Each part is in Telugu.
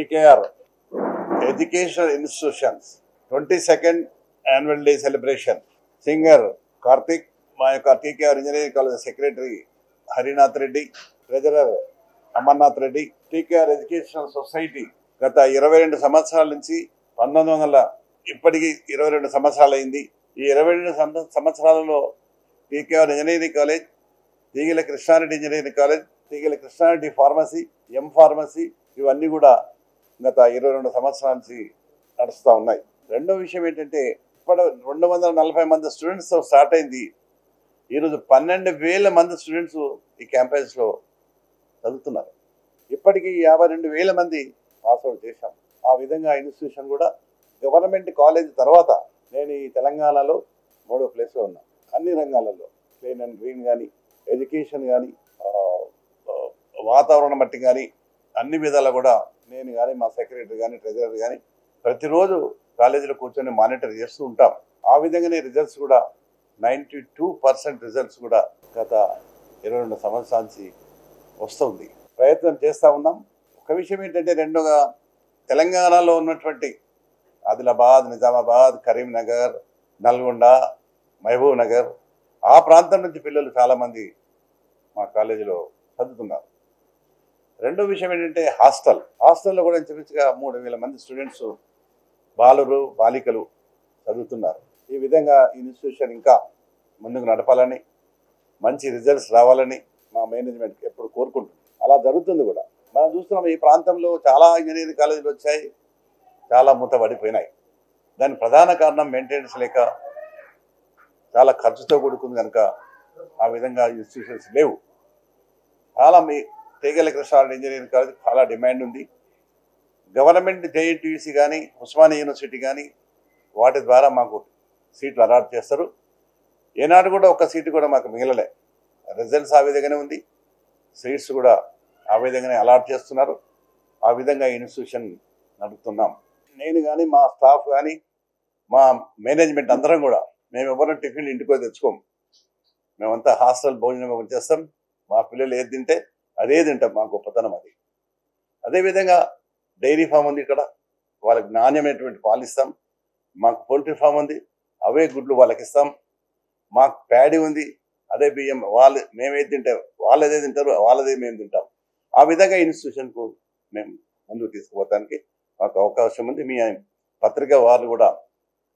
TKR Educational Institutions 22nd Annual Day Celebration. Singer Karthik, my TKR Engineering College Secretary Harinath Reddy, Treasurer Amarnath Reddy, TKR Educational Society గత 22 సంవత్సరాల నుంచి 1900 ఇప్పటికి 22 సంవత్సరాలు అయింది. ఈ 22 సంవత్సరాలలో టీకేఆర్ ఇంజనీరింగ్ కాలేజ్, తీగల కృష్ణారెడ్డి ఇంజనీరింగ్ కాలేజ్, తీగల కృష్ణారెడ్డి ఫార్మసీ, ఎం ఫార్మసీ ఇవన్నీ కూడా గత 22 సంవత్సరాల నుంచి నడుస్తూ ఉన్నాయి. రెండో విషయం ఏంటంటే ఇప్పుడు 240 మంది స్టూడెంట్స్తో స్టార్ట్ అయింది. ఈరోజు 12,000 మంది స్టూడెంట్స్ ఈ క్యాంపస్లో చదువుతున్నారు. ఇప్పటికీ 52,000 మంది పాస్అవుట్ చేశాం. ఆ విధంగా ఇన్స్టిట్యూషన్ కూడా గవర్నమెంట్ కాలేజ్ తర్వాత నేను ఈ తెలంగాణలో 3వ ప్లేస్లో ఉన్నా. అన్ని రంగాలలో క్లీన్ అండ్ గ్రీన్ కానీ, ఎడ్యుకేషన్ కానీ, వాతావరణం బట్టి కానీ అన్ని విధాలు కూడా నేను కానీ మా సెక్రటరీ కానీ ట్రెజరర్ కానీ ప్రతిరోజు కాలేజీలో కూర్చొని మానిటర్ చేస్తూ ఉంటాం. ఆ విధంగానే రిజల్ట్స్ కూడా 92% రిజల్ట్స్ కూడా గత 22 సంవత్సరాల నుంచి వస్తుంది. ప్రయత్నం చేస్తూ ఉన్నాం. ఒక విషయం ఏంటంటే రెండుగా తెలంగాణలో ఉన్నటువంటి ఆదిలాబాద్, నిజామాబాద్, కరీంనగర్, నల్గొండ, మహబూబ్ నగర్ ఆ ప్రాంతం నుంచి పిల్లలు చాలామంది మా కాలేజీలో చదువుతున్నారు. రెండో విషయం ఏంటంటే హాస్టల్లో కూడా ఇంచుమించుగా 3,000 మంది స్టూడెంట్స్ బాలురు బాలికలు చదువుతున్నారు. ఈ విధంగా ఈ ఇన్స్టిట్యూషన్ ఇంకా ముందుకు నడపాలని, మంచి రిజల్ట్స్ రావాలని మా మేనేజ్మెంట్ ఎప్పుడు కోరుకుంటుంది. అలా జరుగుతుంది కూడా. మనం చూస్తున్నాం ఈ ప్రాంతంలో చాలా ఇంజనీరింగ్ కాలేజీలు వచ్చాయి, చాలా మూతపడిపోయినాయి. దాని ప్రధాన కారణం మెయింటెనెన్స్ లేక, చాలా ఖర్చుతో కూడుకుంది కనుక ఆ విధంగా ఇన్స్టిట్యూషన్స్ లేవు. చాలా మీ తీగల కృష్ణారెడ్డి ఇంజనీరింగ్ కాలేజ్ చాలా డిమాండ్ ఉంది. గవర్నమెంట్ జేఎన్టీయూసీ కానీ, ఉస్మానియా యూనివర్సిటీ కానీ వాటి ద్వారా మాకు సీట్లు అలాట్ చేస్తారు. ఏనాడు కూడా ఒక్క సీటు కూడా మాకు మిగలలే. రిజల్ట్స్ ఆ విధంగానే ఉంది, సీట్స్ కూడా ఆ విధంగానే అలాట్ చేస్తున్నారు. ఆ విధంగా ఇన్స్టిట్యూషన్ నడుపుతున్నాం. నేను కానీ మా స్టాఫ్ కానీ మా మేనేజ్మెంట్ అందరం కూడా మేము ఎవరైనా టిఫిన్ ఇంటికి తెచ్చుకోము. మేమంతా హాస్టల్ భోజనం చేస్తాం. మా పిల్లలు ఏది తింటే అదే తింటాం. మా గొప్పతనం అది. అదేవిధంగా డైరీ ఫామ్ ఉంది ఇక్కడ, వాళ్ళకి నాణ్యమైనటువంటి పాలు ఇస్తాం. మాకు పౌల్ట్రీ ఫామ్ ఉంది, అవే గుడ్లు వాళ్ళకి ఇస్తాం. మాకు ప్యాడీ ఉంది, అదే బియ్యం వాళ్ళు మేమేది తింటే వాళ్ళు అదే తింటారు, వాళ్ళదే మేము తింటాం. ఆ విధంగా ఇన్స్టిట్యూషన్కు మేము ముందుకు తీసుకుపోవడానికి మాకు అవకాశం ఉంది. మీ పత్రిక వారు కూడా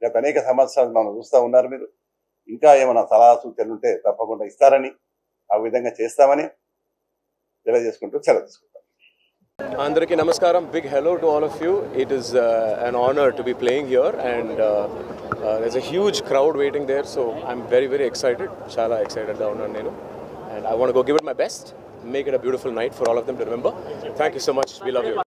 గత అనేక సంవత్సరాలు మనం చూస్తూ ఉన్నారు. మీరు ఇంకా ఏమైనా సలహా సూచనలు ఉంటే తప్పకుండా ఇస్తారని, ఆ విధంగా చేస్తామని తెలియజేసుకుంటూ సెలవు తీసుకుంటాం. Andariki namaskaram, big hello to all of you. It is an honor to be playing here, and there's a huge crowd waiting there, so I'm very, very excited. Chala excited ga unnanu nenu, and I want to go give it my best, make it a beautiful night for all of them to remember. Thank you so much. We love you.